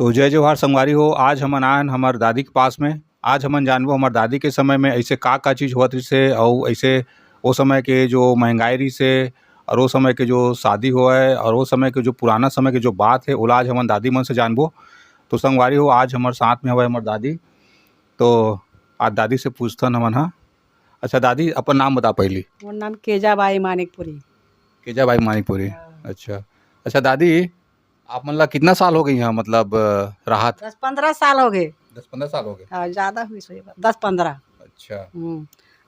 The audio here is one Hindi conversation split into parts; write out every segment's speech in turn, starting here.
तो जय जवाहर संगवारी हो। आज हमन आन हमार दादी के पास में। आज हमन जानबो हमार दादी के समय में ऐसे का चीज़ होत रहिस हे अउ ऐसे ओ समय के जो महंगाई रहिस हे और ओ समय के जो शादी होवय और ओ समय के जो पुराना समय के जो बात हे ओला आज हमन दादी मन से जानबो। तो संगवारी हो आज हमार साथ में हवय हमार दादी। तो आज दादी से पूछथन हमन ह। अच्छा दादी अपन नाम बता पहिली। मोर नाम केजाबाई मानिकपुरी। केजाबाई मानिकपुरी। हाँ। अच्छा दादी आप मन ला कितना साल हो गई यहाँ मतलब राहत? 10-15 साल हो गए। 10-15 साल हो गए। हाँ ज़्यादा हुई सो 10-15। अच्छा।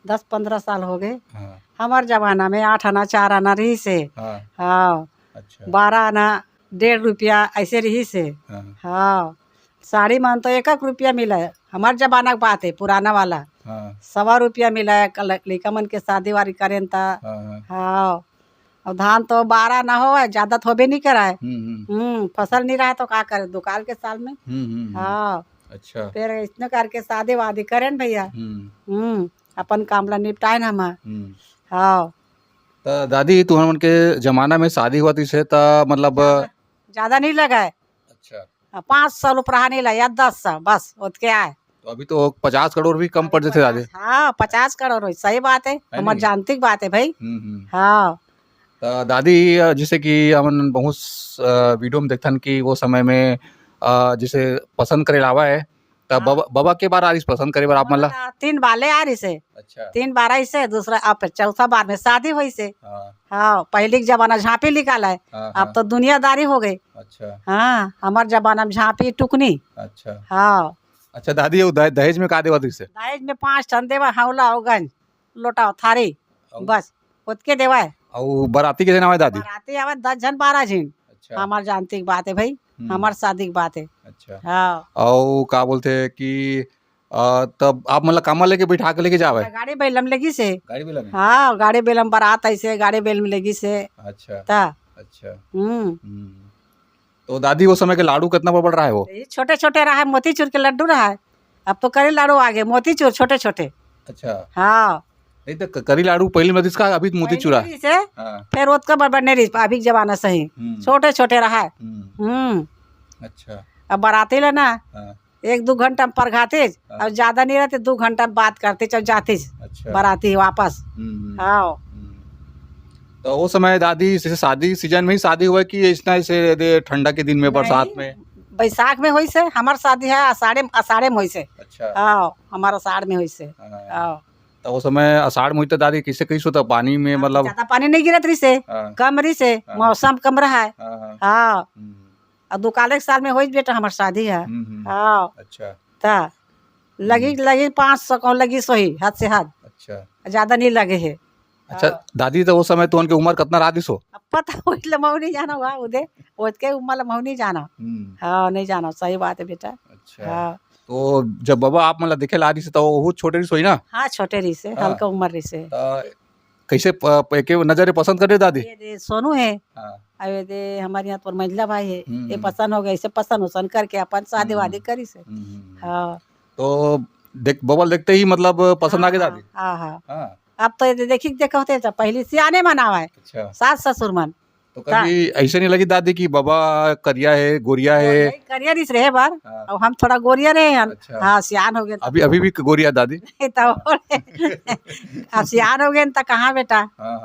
10-15 साल हो गए। हाँ। हमार जमाना में 8 आना 4 आना रही से। हाँ। हाँ। अच्छा। 12 आना 1.5 रुपया ऐसे रही से। हाँ। हाँ। साड़ी मान तो 1 रुपया मिला है। हमार जमाना की बात है पुराना वाला। हाँ। 1.25 रुपया मिला है लड़का मन के शादी वादी करें ता। हाँ। हाँ। और धान तो 12 ना हो ज़्यादा तो होबे नहीं कराए। फसल नहीं रहा तो का करे दुकाल के साल में। हाँ। अच्छा। फिर इसने करके शादी वादी करें भैया। अपन काम ला निपटाए न हमार। हाँ। तो दादी तुहर मन के जमाना में शादी हुआ से त मतलब ज़्यादा नहीं लगाए। अच्छा। 500 रुपया नहीं लगा 10 बस उतके आए। तो अभी तो 50 करोड़ भी कम पड़ जाते दादी। हाँ 50 करोड़ सही बात है हमार जानती बात है भाई। हाँ। तो दादी जैसे कि हमन बहुत वीडियो में देखथन कि वो समय में जैसे पसंद करे लावा है तब बाबा के बार आ रही पसंद करे बार आप मन ला? 3 बाले आ रही से। अच्छा। 3 बार आई से दूसरा अब चौथा बार में शादी हुई से। हाँ पहले के जमाना झांपी निकाला है। अब तो दुनियादारी हो गई। अच्छा। हाँ हमार जमाना में झांपी टुकनी। अच्छा। हाँ। अच्छा दादी वो दहेज में का देवा से? दहेज में 5 ठन देवा हौला हो गंज लोटा थारी बस उतके देवा है। और बाराती के दिन आवे दादी? बाराती आवे 10 जन 12 जन। अच्छा। हमार जानती की बात है भाई। हमार शादी की बात है। अच्छा। हाँ। और का बोलते हैं कि तब आप मतलब कामा लेके बैठा के लेके जावे? गाड़ी बेलम लगी से। गाड़ी बेलम? हाँ गाड़ी बेलम बारात ऐसे गाड़ी बेलम लगी से। अच्छा। ता अच्छा। तो दादी वो समय के लाडू कितना पड़ रहा है वो? छोटे छोटे रहा है मोतीचूर के लड्डू रहा है। अब तो करी लाडू आगे मोतीचूर छोटे छोटे। अच्छा। हाँ। नहीं तो करी लाडू पहले में इसका अभी मोतीचूर से फिर उसका बड़बड़ नहीं रही अभी जमाना सही छोटे छोटे रहा है। अच्छा। अब बाराती लेना 1-2 घंटा में परघाते अब ज्यादा नहीं रहते 2 घंटा में बात करते चल जाते बाराती वापस। हाँ। तो वो समय दादी जैसे शादी सीजन में ही शादी हुआ कि इतना ऐसे ठंडा के दिन में बरसात में? बैसाख में हुई से हमार शादी है आषाढ़े में हुई से। अच्छा। हाँ हमारा आषाढ़ में हुई से। हाँ। तो वो समय आषाढ़ में तो दादी किसे कैसे होता पानी में मतलब? ज्यादा पानी नहीं गिरत रही से कम रही से मौसम कम रहा है। हाँ। और दुकाले के साल में हुई बेटा हमार शादी है। हाँ। अच्छा। ता लगी 500 लगी सोही हाथ से हाथ। अच्छा। ज्यादा नहीं लगे है। अच्छा दादी तो उस समय तो उनकी उम्र कितना रहा सो? अब पता हो मऊ नहीं जाना हुआ उदे उसके उम्र मऊ नहीं जाना। हाँ नहीं जाना सही बात है बेटा। अच्छा। हाँ। तो जब बाबा आप मतलब देखे ला रही से तो वो छोटे रही सोई ना? हाँ छोटे रही से हल्का उम्र रही से। कैसे के नजरे पसंद करे दादी? ये सोनू है। अरे दे हमारे यहाँ तो मंझला भाई है ये पसंद हो गया इसे पसंद उसन करके अपन शादी वादी करी से। हाँ। तो बबल देखते ही मतलब पसंद आ गई दादी? हाँ हाँ। अब तो देखी देखो होते पहले सियाने मनावा है। अच्छा। सास ससुर मन। तो कभी ऐसे नहीं लगी दादी कि बाबा करिया है गोरिया है? करिया रिस रहे बार और हम थोड़ा गोरिया रहे हैं। अच्छा। हाँ सियान हो गए अभी भी गोरिया दादी? तो अब सियान हो गए तो कहाँ बेटा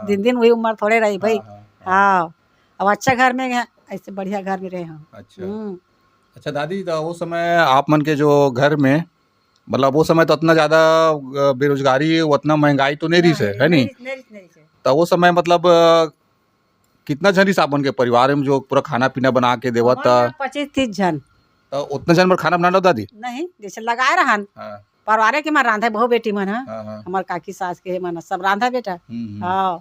दिन दिन वही उम्र थोड़े रही भाई। हाँ अब अच्छा घर में ऐसे बढ़िया घर में रहे हम। अच्छा। अच्छा दादी तो वो समय आप मन के जो घर में मतलब वो समय तो उतना ज्यादा बेरोजगारी उतना महंगाई तो नहीं रही है नहीं? तो वो समय मतलब कितना जन हिसाब बन के परिवार में जो पूरा खाना पीना बना के देवत? 25-30 जन। तो उतना जन पर खाना बना लो दादी? नहीं जैसे लगाए रहन परिवार के मन रांधा बहु बेटी मन हमार काकी सास के मन सब रांधा बेटा। हाँ।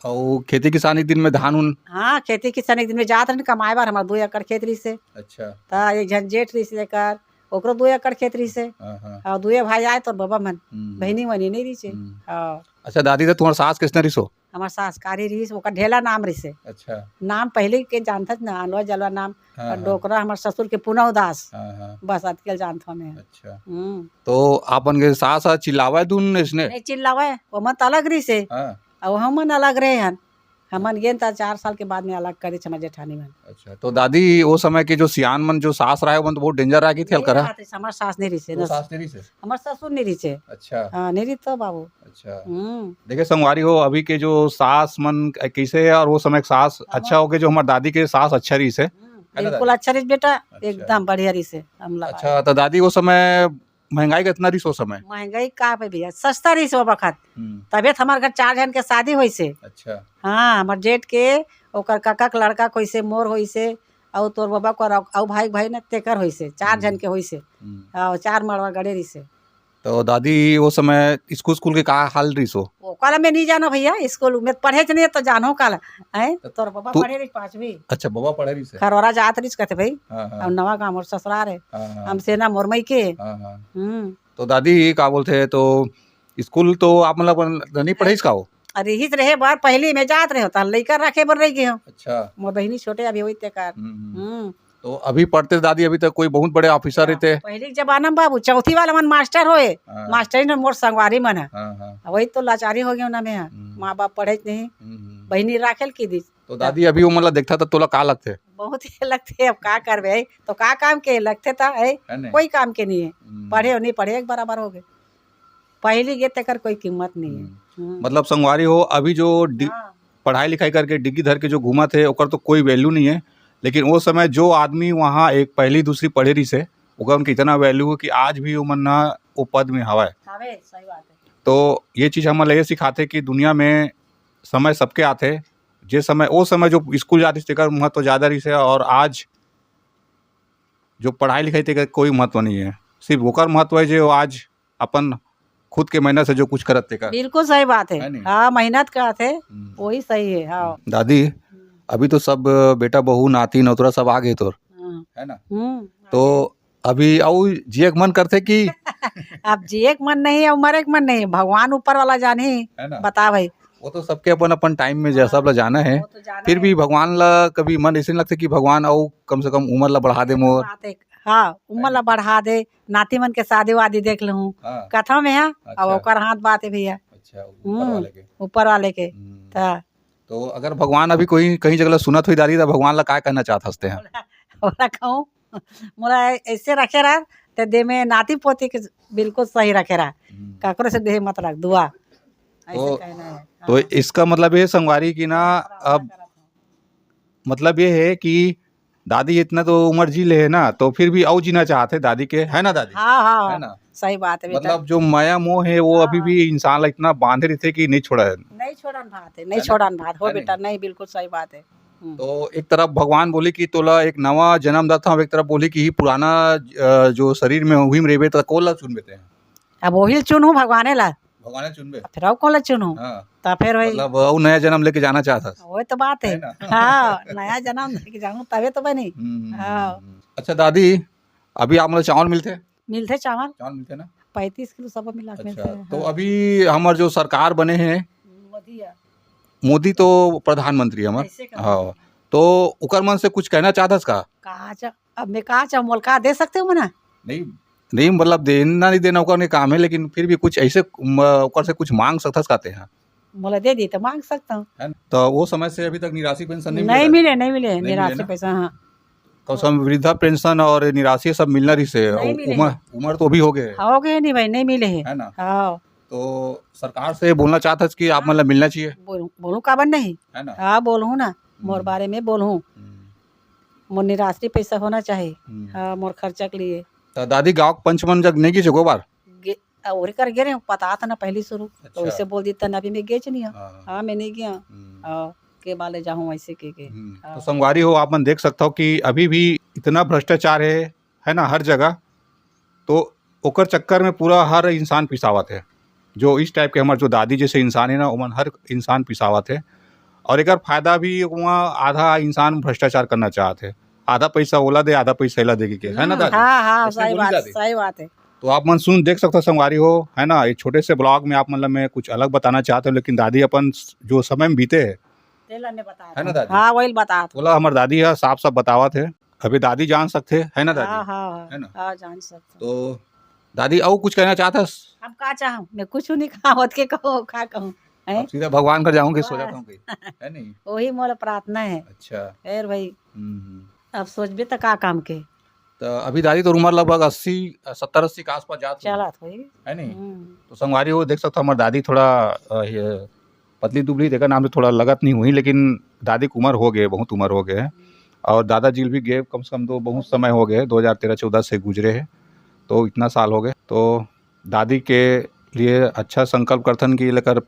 और खेती किसानी दिन में धान उन? हाँ खेती किसानी दिन में जात रहन कमाए बार हमार 2 एकड़ खेत रही से। अच्छा। ता एक जन जेठ रही से लेकर ओकरो 2 एकड़ खेत रही से। और 2 भाई आए तो बाबा मन बहनी मनी नहीं रही से। हाँ। अच्छा दादी तो तुम्हार सास किसने रही सो? हमार सास कारी रही से ओकर ढेला नाम रही से। अच्छा। नाम पहले के जानत ना अलवा जलवा नाम डोकरा हमार ससुर के पुनः उदास बस अतके जानत हमें। अच्छा। तो आपन के सास चिल्लावा दून इसने? नहीं चिल्लावा वो मत अलग रही से और हम मन अलग रहे हन। हमन गेन त 4 साल के बाद में अलग करे छे हमर जेठानी मन। अच्छा, तो दादी वो समय के जो सियान मन जो सास रहे मन तो बहुत डेंजर रहा की थी हल्का रहा। हमर सास नहीं रही से तो सास तेरी से। हमर ससुर नहीं रही से। अच्छा। हाँ नहीं रही तो बाबू। अच्छा। देखिए संगवारी हो अभी के जो सास मन कैसे है और वो समय के सास अच्छा हो गए जो हमारे दादी के सास अच्छा रही से। बिल्कुल अच्छा रही बेटा एकदम बढ़िया रही से हम लगा। अच्छा, तो दादी वो समय महंगाई कितना रही सो समय। महंगाई का पे भैया सस्ता रही से वो वक्त। तबियत हमारे घर 4 जन के शादी हुई से। अच्छा। हाँ हमार जेठ के ओकर काका के लड़का कोई से मोर हुई से और तोर बाबा को और भाई न तेकर हुई से 4 जन के हुई से और 4 मड़वा गड़े रही से। तो दादी वो समय स्कूल के का हाल रही सो। वो काला में नहीं जानो भैया स्कूल में पढ़े नहीं तो जानो काला है तोर बाबा पढ़े रही 5वीं। अच्छा बाबा पढ़े रही से। खरौरा जात रही कहते भाई। हाँ, हाँ। और नवा गांव और ससुराल है हम सेना मोरमई के। तो दादी का बोलते तो स्कूल तो आप मतलब नहीं पढ़े इसका हो। अरे हित रहे बार पहली में जात रहे होता लेकर रखे बर रही गए। अच्छा। मोर बहनी छोटे अभी हुई तेकर। तो अभी पढ़ते दादी अभी तक कोई बहुत बड़े ऑफिसर रहते। पहले के जमाना में बाबू चौथी वाला मन मास्टर होए मास्टर ने मोर संगवारी मन है। वही तो लाचारी हो गया उन्हें में माँ बाप पढ़े नहीं बहनी राखेल की दी। तो दादी अभी वो मतलब देखता था तोला का लगते बहुत ही लगते अब का करवे तो का काम के लगते था है कोई काम के नहीं है पढ़े और नहीं पढ़े एक बराबर हो गए पहली गे तक कोई कीमत नहीं है। मतलब संगवारी हो अभी जो पढ़ाई लिखाई करके डिग्री धर के जो घूमा थे ओकर तो कोई वैल्यू नहीं है लेकिन वो समय जो आदमी वहाँ एक पहली दूसरी पढ़े रही से ओकर उनकी इतना वैल्यू है कि आज भी वो मन वो पद में हवा है। सही बात है। तो ये चीज़ हम ये सिखाते कि दुनिया में समय सबके आते जे समय वो समय जो स्कूल जाती थे महत्व तो ज़्यादा रही से और आज जो पढ़ाई लिखाई थे कोई महत्व नहीं है सिर्फ ओकर महत्व है जो आज अपन खुद के मेहनत से जो कुछ करते का। बिल्कुल सही बात है। हाँ मेहनत करते वही सही है। हाँ दादी अभी तो सब बेटा बहू नाती नौतरा सब आ गए तो है ना। तो अभी और जिए मन करते कि अब जिए मन नहीं है मरे मन नहीं भगवान ऊपर वाला जाने बता भाई वो तो सबके अपन अपन टाइम में जैसा ला जाना है फिर भी भगवान ला कभी मन ऐसे लगता कि भगवान और कम से कम उम्र ला बढ़ा दे मोर। हाँ उम्र ला बढ़ा दे नाती मन के शादी वादी देख लूँ कथा में है अब ओकर हाथ बात है भैया। अच्छा ऊपर वाले के तो अगर भगवान अभी कोई कहीं जगह सुनत हुई दादी तो भगवान ला क्या कहना चाहत हंसते हैं। ओला कहूँ मोला ऐसे रखे रहा ते दे में नाती पोती के बिल्कुल सही रखे रहा काकरो से देह मत रख दुआ ऐसे कहना है। तो इसका मतलब ये संगवारी की ना अब मतलब ये है कि दादी इतना तो उम्र जी ले है ना तो फिर भी और जीना चाहते दादी के है ना दादी। हाँ है ना सही बात है मतलब जो माया मोह है वो अभी भी इंसान ला इतना बांधे रहते कि नहीं छोड़ा है नहीं छोड़न भात हो बेटा नहीं बिल्कुल सही बात है। तो एक तरफ भगवान बोले कि तोला एक नवा जन्म दाता हूँ एक तरफ बोले कि पुराना जो शरीर में हुई रेबे तो कौन ला चुन बेते हैं अब वही चुनू भगवाने ला भगवान चुनबे फिर और कौन ला चुनू तो फिर वही मतलब वो नया जन्म लेके जाना चाहता वही तो बात है। हाँ नया जन्म लेके जाऊँ तबे तो बनी। अच्छा दादी अभी आप मतलब चावल मिलते चावल मिलते ना 35 किलो सब मिला के मिलते हैं। तो अभी हमारे जो सरकार बने हैं मोदी तो प्रधानमंत्री हमारे हाँ तो उकर मन से कुछ कहना चाहता का अब मैं कहा चाह मोल का दे सकते हो मना नहीं मतलब देना नहीं देना ओकर काम है लेकिन फिर भी कुछ ऐसे ओकर से कुछ मांग सकता कहते हैं मोला दे दी तो मांग सकता हूँ। तो वो समय से अभी तक निराश्री पेंशन नहीं मिले निराश्री पैसा। हाँ कौन वृद्धा पेंशन और निराश्री सब मिलना रही से उम्र तो भी हो गए नहीं भाई नहीं मिले है ना। हाँ तो सरकार से बोलना चाहता कि आप मतलब मिलना चाहिए बोलूँ काबर नहीं है ना। हाँ बोलूँ ना मोर बारे में बोलूँ मोर निराश्री पैसा होना चाहिए। हाँ मोर खर्चा के लिए तो दादी गाँव पंचमन जग नहीं की गो बार और कर गे रहे पता था ना पहली शुरू तो वैसे बोल दी अभी मैं गेच नहीं। हाँ मैं नहीं गया के बाले जाऊँ ऐसे के तो संगवारी हो आप मन देख सकता हो कि अभी भी इतना भ्रष्टाचार है ना हर जगह तो ओकर चक्कर में पूरा हर इंसान पिसावत है जो इस टाइप के हमारे जो दादी जैसे इंसान है ना उमन हर इंसान पिसावत है और एक फायदा भी वहाँ आधा इंसान भ्रष्टाचार करना चाहते आधा पैसा ओला दे आधा पैसा एला दे के है ना दादी। हाँ सही बात है। तो आप मन सुन देख सकते हो संगवारी हो है ना एक छोटे से ब्लॉग में आप मतलब मैं कुछ अलग बताना चाहते हो लेकिन दादी अपन जो समय में बीते है ना दादी। हाँ वही बता बोला हमारे दादी है साफ साफ बतावा थे अभी दादी जान सकते है ना दादी। है ना जान सकते। तो दादी और कुछ कहना चाहता हम का चाहूँ मैं कुछ नहीं कहा के कहो का कहूँ हैं? अब सीधा भगवान घर जाऊंगे सो जाता हूँ कहीं, है नहीं? वही मोला प्रार्थना है। अच्छा। फिर भाई हम्म। अब सोचबे तो का काम के तो अभी दादी तो उम्र लगभग 70-80 के आसपास जात होगी, चला थोड़ी। है नहीं? तो संगवारी हो देख सकते हो हमारी दादी थोड़ा ये पतली दुबली देखा नाम से थोड़ा लगत नहीं हुई, लेकिन दादी की उम्र हो गए, बहुत उम्र हो गए है। और दादाजी भी गए कम से कम तो बहुत समय हो गए, 2013-14 से गुजरे हैं, तो इतना साल हो गए। तो दादी के लिए अच्छा संकल्प करथन कि लेकर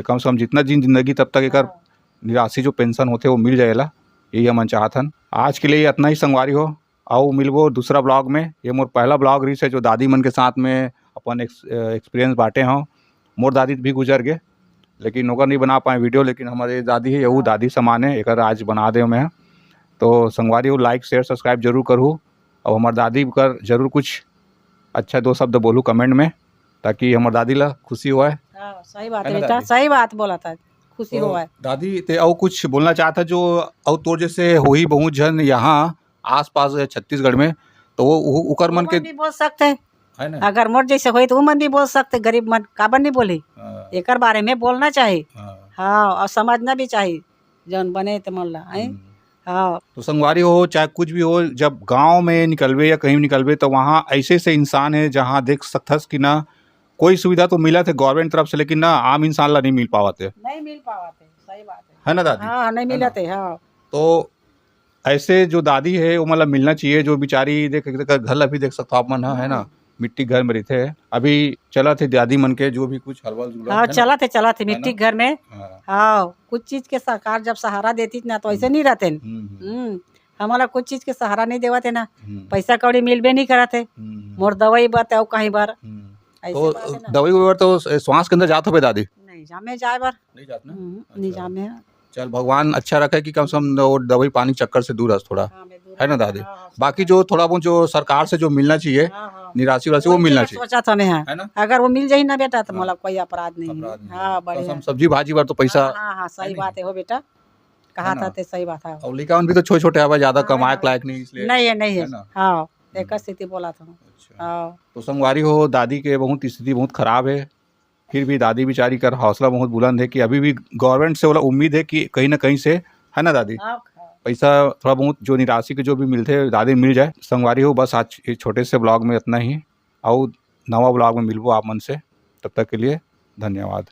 कम से कम जितना दिन जिंदगी तब तक एक निराशी जो पेंशन होते वो मिल जाएला, यही हम चाहथन। आज के लिए इतना ही संगवारी हो, आओ मिलबो दूसरा ब्लॉग में। ये मोर पहला ब्लॉग रही है जो दादी मन के साथ में अपन एक्सपीरियंस बांटे हों। मोर दादी भी गुजर गए, लेकिन ओकर नहीं बना पाए वीडियो, लेकिन हमारे दादी है यू दादी समान है, एक आज बना दे मैं। तो संगवारी हो लाइक शेयर सब्सक्राइब जरूर करूँ, और हमारे दादी कर जरूर कुछ अच्छा 2 शब्द बोलूँ कमेंट में, ताकि हमारे दादी ला खुशी हुआ है। सही बात है है ना बेटा, दादी? सही बात बोला था, खुशी तो हुआ है। दादी ते और कुछ बोलना चाहता जो और तोर जैसे हो ही बहुत जन यहाँ आसपास है छत्तीसगढ़ में, तो वो उकर मन के भी बोल सकते हैं, है ना? अगर मोर जैसे होई तो वो मन भी बोल सकते, गरीब मन काबर नहीं बोली। हाँ, एकर बारे में बोलना चाहिए। हाँ, हाँ, और समझना भी चाहिए जौन बने तो मन ला हैं। हाँ, तो संगवारी हो चाहे कुछ भी हो, जब गांव में निकलवे या कहीं निकलवे तो वहाँ ऐसे ऐसे इंसान है जहाँ देख सकथस कि ना कोई सुविधा तो मिला थे गवर्नमेंट तरफ से, लेकिन ना आम इंसान ला नहीं मिल पावते, नहीं मिल पावाते, सही बात है ना दादी? हाँ, नहीं है ना? मिलते। हाँ, तो ऐसे जो दादी है वो मतलब मिलना चाहिए, जो बेचारी देख घर अभी देख सकते हो आप मन, है ना? मिट्टी घर में रहते हैं, अभी चला थे दादी मन के जो भी कुछ हलवा जुला, हाँ, है ना? चला थे मिट्टी घर में। हाँ। हाँ, कुछ चीज के सरकार जब सहारा देती थी ना तो ऐसे नहीं रहते। हमारा कुछ चीज के सहारा नहीं देवा थे ना, पैसा कौड़ी मिलबे नहीं करा थे। मोर दवाई बताओ कहीं बार तो दवाई वगैरह तो श्वास के अंदर जात हो दादी? नहीं जामे जाए बार नहीं जात ना? नहीं जामे। चल भगवान अच्छा रखे कि कम से कम वो दवाई पानी चक्कर से दूर है थोड़ा, है ना दादी? बाकी जो थोड़ा बहुत जो सरकार से जो मिलना चाहिए निराशी वाला से वो मिलना चाहिए, सोचा था मैं, है ना? अगर वो मिल जाए ना बेटा तो मतलब कोई अपराध नहीं है। हाँ, बढ़िया। सब्जी भाजी बार तो पैसा, हाँ, सही बात है हो बेटा, कहा था ते सही बात है। और लिकावन भी तो छोटे छोटे आवा, ज्यादा कमाए के लायक नहीं, इसलिए नहीं है। हाँ, एक स्थिति बोला था। हाँ, तो संगवारी हो दादी के बहुत स्थिति बहुत खराब है, फिर भी दादी बेचारी का हौसला बहुत बुलंद है कि अभी भी गवर्नमेंट से वाला उम्मीद है कि कहीं ना कहीं से, है ना दादी, पैसा थोड़ा बहुत जो निराशी के जो भी मिलते हैं दादी मिल जाए। संगवारी हो बस आज इस छोटे से ब्लॉग में इतना ही, और नवा ब्लॉग में मिलबो आप मन से, तब तक के लिए धन्यवाद।